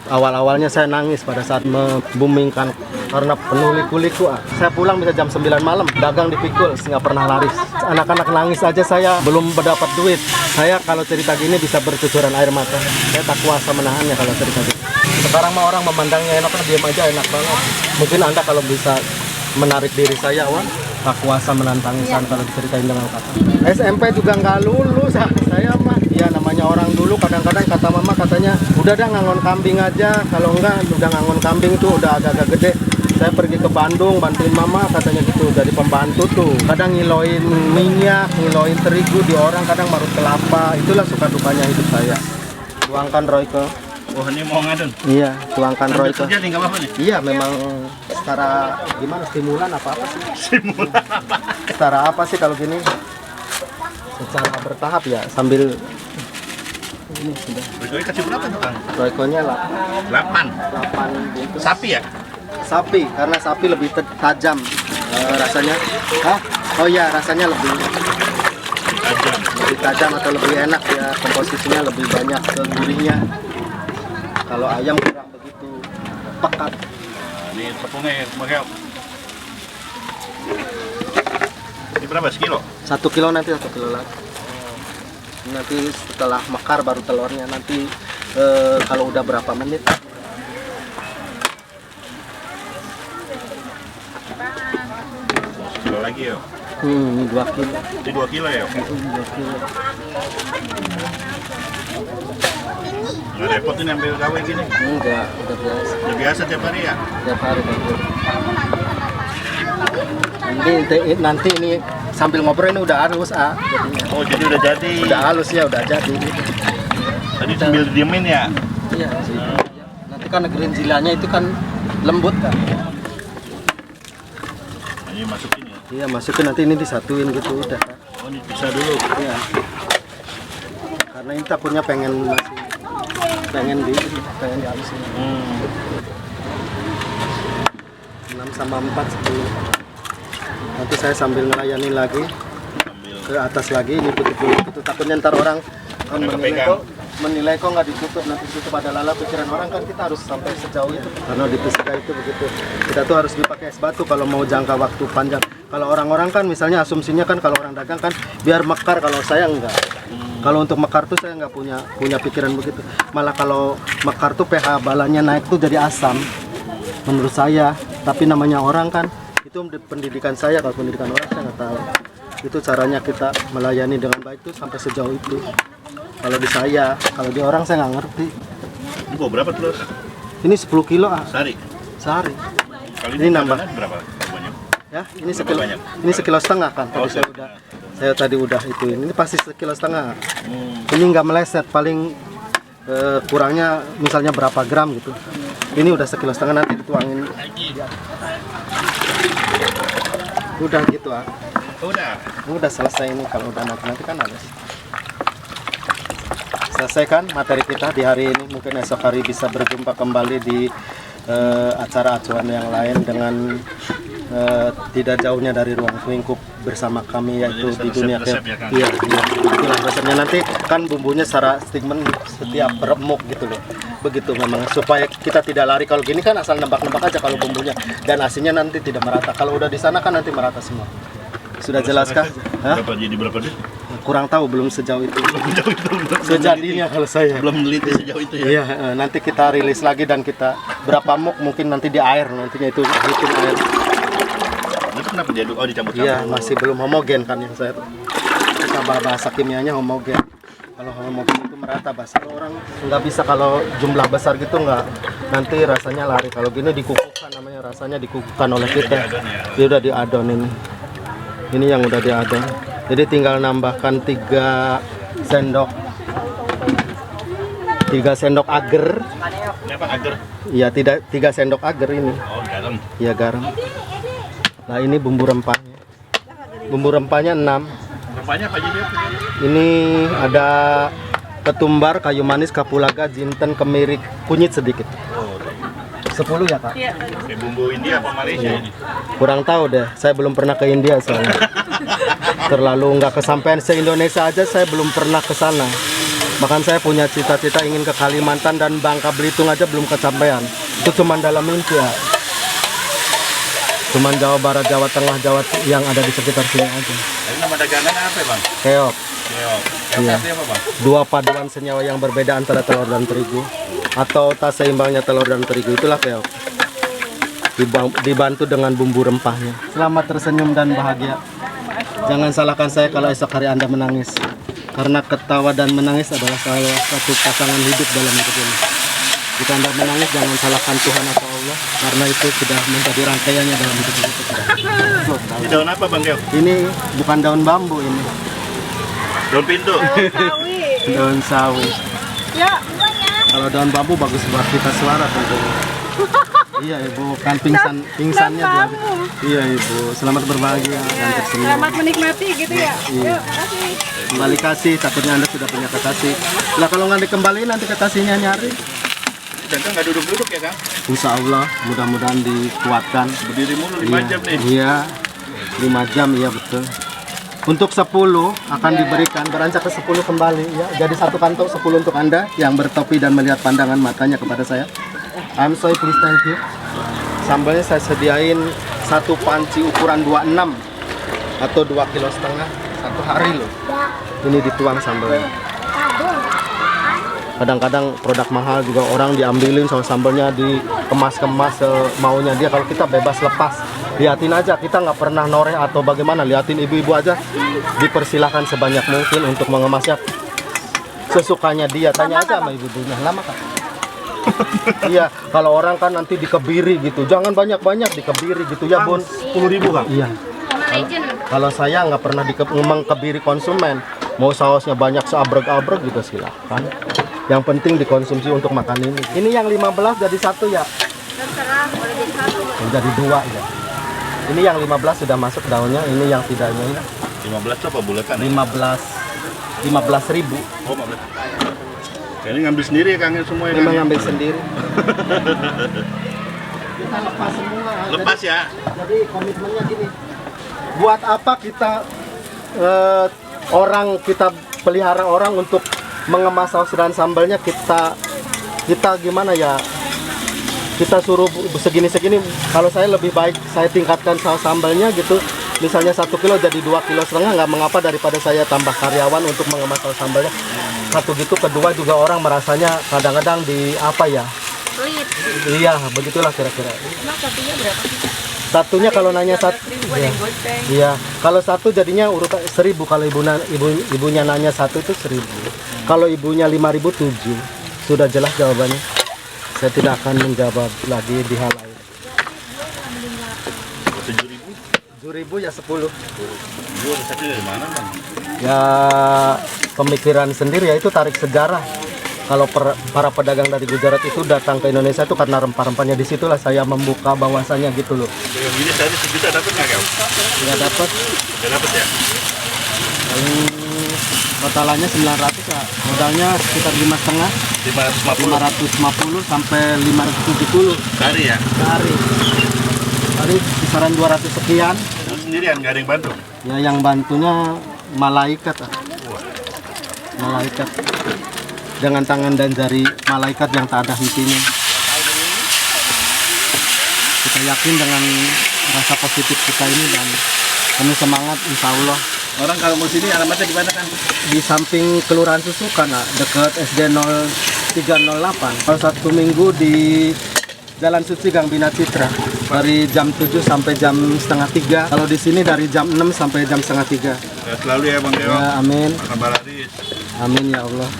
Awal-awalnya saya nangis pada saat membumingkan karena penuh liku-liku. Saya pulang bisa jam 9 malam, dagang dipikul, nggak pernah laris. Anak-anak nangis aja saya belum mendapat duit. Saya kalau cerita gini bisa bercucuran air mata. Saya tak kuasa menahannya kalau cerita gini. Sekarang mah orang memandangnya enak, kan diam aja enak banget. Mungkin Anda kalau bisa menarik diri saya, wah, tak kuasa menantang insan kalau diceritain dengan kata. SMP juga nggak lulus, saya mah. Ya namanya orang dulu kadang-kadang kata mama katanya udah dah ngangon kambing aja, kalau enggak udah ngangon kambing tuh udah agak-agak gede. Saya pergi ke Bandung bantuin mama katanya gitu, jadi pembantu tuh. Kadang ngiloin minyak, ngiloin terigu di orang, kadang marut kelapa. Itulah suka dukanya hidup saya. Tuangkan Royko. Oh ini mau ngadon? Iya, tuangkan Royko. Kerja tinggal apa nih? Iya, memang secara gimana stimulan apa sih? Stimulan apa? Secara apa sih kalau gini? Secara bertahap ya, sambil ini sudah. Roykonya kasih berapa tuh Kang? Roykonya 8 bungkus. sapi ya? Sapi, karena sapi lebih tajam rasanya. Hah? Oh iya, rasanya lebih tajam atau lebih enak ya, komposisinya lebih banyak gurihnya. Kalau ayam kurang begitu pekat. Ini tepungnya mahal. Ini berapa sekilo? 1 kilo nanti 1 kilo lagi. Nanti setelah mekar baru telurnya nanti kalau udah berapa menit. Sekilo lagi ya? Ini 2 kilo. Ini 2 kilo ya? 2 kilo. Nggak repot ini ambil gawe gini? Enggak, udah biasa. Udah biasa tiap hari ya? Tiap hari gitu. Nanti ini sambil ngobrol ini udah halus jadinya. Oh jadi udah jadi? Udah halus ya, udah jadi. Tadi sambil diemin ya? Iya sih. Nanti kan gerinjilanya itu kan lembut kan. Ini masukin ya? Iya, masukin nanti ini disatuin gitu udah. Oh ini bisa dulu? Iya. Karena ini takutnya pengen dihalusin. 6 sama 4 10. Nanti saya sambil ngelayani lagi ke atas lagi, ini tutup itu takutnya ntar orang menilai kok nggak ditutup, nanti tutup ada lala. Pikiran orang kan kita harus sampai sejauh itu karena di Pesika itu begitu, kita tuh harus dipakai es batu kalau mau jangka waktu panjang. Kalau orang-orang kan misalnya asumsinya kan kalau orang dagang kan biar mekar, kalau saya enggak. Kalau untuk mekar tuh saya nggak punya pikiran begitu, malah kalau mekar tuh pH balanya naik tuh jadi asam menurut saya. Tapi namanya orang kan itu pendidikan saya, kalau pendidikan orang saya nggak tahu. Itu caranya kita melayani dengan baik tuh sampai sejauh itu. Kalau di saya, kalau di orang saya nggak ngerti. Ini bawa berapa telur? Ini 10 kilo Sehari? sehari. Kali Ini nambah berapa? Banyak? ya, ini sekilo, ini sekilo setengah kan. Tadi saya tadi udah itu. Ini pasti sekilo setengah. Ini nggak meleset, paling kurangnya misalnya berapa gram gitu. Ini udah sekilo setengah, nanti dituangin. Udah gitu udah selesai ini. Kalau udah nanti kan habis. Selesaikan materi kita di hari ini. Mungkin esok hari bisa berjumpa kembali di acara acuan yang lain dengan tidak jauhnya dari ruang lingkup bersama kami, yaitu di dunia iya, itulah resepnya. Nanti kan bumbunya secara statement setiap remuk gitu loh, begitu memang supaya kita tidak lari. Kalau gini kan asal nembak-nembak aja kalau bumbunya, dan asinnya nanti tidak merata. Kalau udah di sana kan nanti merata semua. Sudah jelaskah? Berapa duit? Kurang tahu, belum sejauh itu. Sejadinya kalau saya belum meneliti sejauh itu ya. Iya, nanti kita rilis lagi dan kita berapa muk mungkin nanti di air, nantinya itu hitung air. Itu kenapa diaduk? Oh dicampur-campur. Iya, masih belum homogen kan yang saya bahasa kimianya homogen. Kalau homogen itu merata bahasa orang nggak bisa, kalau jumlah besar gitu nggak, nanti rasanya lari. Kalau gini dikukuhkan, namanya rasanya dikukuhkan oleh kita. Dia udah diadon ini. Ini yang udah diadon. Jadi tinggal nambahkan 3 sendok agar. Kenapa agar? Iya, 3 sendok agar ini. Oh garam. Iya, garam. Nah, ini bumbu rempahnya. Bumbu rempahnya 6. Rempahnya apa aja dia? Ini ada ketumbar, kayu manis, kapulaga, jinten, kemiri, kunyit sedikit. 10 ya, Kak? Iya. Kayak bumbu India apa Malaysia ini? Kurang tahu deh, saya belum pernah ke India soalnya. Terlalu nggak kesampaian, se-Indonesia aja saya belum pernah ke sana. Bahkan saya punya cita-cita ingin ke Kalimantan dan Bangka Belitung aja belum kesampaian. Itu cuma dalam mimpi ya. Cuman Jawa Barat, Jawa Tengah, Jawa yang ada di sekitar sini aja. Ini nama dagangannya apa bang? Keok. Keok. Keok Iya. artinya apa bang? Dua paduan senyawa yang berbeda antara telur dan terigu, atau tak seimbangnya telur dan terigu, itulah keok. Dibantu dengan bumbu rempahnya. Selamat tersenyum dan bahagia. Jangan salahkan saya kalau esok hari Anda menangis, karena ketawa dan menangis adalah salah satu pasangan hidup dalam hidup ini. Jika Anda menangis, jangan salahkan Tuhan atau Allah, karena itu sudah menjadi rangkaiannya dalam hidup kita. Ini daun apa bang Keok? Ini bukan daun bambu, ini Daun pintu. daun sawi. Ya, Kalau daun bambu bagus buat kita suara tentunya. Iya ibu, kan pingsannya dia. Iya ibu, selamat berbahagia dan tersenyum. selamat menikmati gitu ya. Iya. Yuk, kasih. Kembali kasih, takutnya Anda sudah punya kekasih. Lah kalau nggak dikembaliin nanti kekasihnya nyari. Dan kan nggak duduk-duduk ya kang? Insya Allah mudah-mudahan dikuatkan. Berdiri mulu 5 jam nih. Iya, 5 jam iya betul. Untuk 10 akan diberikan, beranjak ke 10 kembali ya. Jadi satu kantong 10 untuk Anda yang bertopi dan melihat pandangan matanya kepada saya. I'm sorry, please, thank you. Sambalnya saya sediain satu panci ukuran 26 atau 2,5 kilo satu hari loh. Ini dituang sambalnya. Kadang-kadang produk mahal juga orang diambilin sama sambalnya, dikemas-kemas maunya dia. Kalau kita bebas lepas, liatin aja, kita nggak pernah noreh atau bagaimana, liatin ibu-ibu aja, dipersilahkan sebanyak mungkin untuk mengemasnya sesukanya dia. Tanya aja sama ibu-ibunya, lama kan? Iya, kalau orang kan nanti dikebiri gitu, jangan banyak-banyak dikebiri gitu ya bun. 10.000 kang? Iya. Kalau saya nggak pernah mengkebiri konsumen, mau sausnya banyak seabrek-abrek gitu silahkan. Yang penting dikonsumsi untuk makan ini. Ini yang 15 jadi satu ya? Terserah, boleh jadi satu. Jadi dua ya. Ini yang 15 sudah masuk daunnya, ini yang tidaknya ya. 15 itu apa bulatan? 15.000. Oh 15. Kayaknya ngambil sendiri ya kang semua ya? Memang Kang, ya? ngambil sendiri. Kita lepas semua. Lepas ya? Jadi komitmennya gini. Buat apa kita pelihara orang untuk mengemas saus dan sambalnya, kita gimana ya, kita suruh segini-segini. Kalau saya lebih baik saya tingkatkan saus sambalnya gitu, misalnya 1 kilo jadi 2,5 kilo, nggak mengapa daripada saya tambah karyawan untuk mengemas saus sambalnya. Satu gitu, kedua juga orang merasanya kadang-kadang di apa ya, Pelit. iya begitulah kira-kira. Emang satunya berapa? Satunya kalau nanya satu, Ada yang goceng. iya, kalau satu jadinya urutan 1.000. Kalau ibunya nanya satu itu 1.000. Kalau ibunya 5.000 7. Sudah jelas jawabannya. Saya tidak akan menjawab lagi di hal lain. 7.000? 7.000 ya 10. Jual resepnya dari mana bang? Ya pemikiran sendiri ya, itu tarik sejarah. Kalau para pedagang dari Gujarat itu datang ke Indonesia itu karena rempah-rempahnya, disitulah saya membuka bahwasannya gitu loh. Yang gini saya 1 juta dapat nggak kang? Nggak dapat. Nggak dapat ya? Totalannya 900 ya. Modalnya sekitar 5,5, 550 550 sampai 570 sehari ya? sehari. Hari kisaran 200 sekian. Lu sendirian nggak ada yang bantu? Ya yang bantunya malaikat. Malaikat. Dengan tangan dan jari malaikat yang tak ada hentinya. Kita yakin dengan rasa positif kita ini dan penuh semangat, insya Allah. Orang kalau mau sini alamatnya di mana kan? Di samping Kelurahan Susukan, dekat SD 0308. Kalau Sabtu Minggu di Jalan Suci Gang Bina Citra, dari jam 7 sampai jam setengah 3. Kalau di sini dari jam 6 sampai jam setengah 3. Ya, selalu ya bang Dewa. Ya, amin. Kabar laris. Amin ya Allah.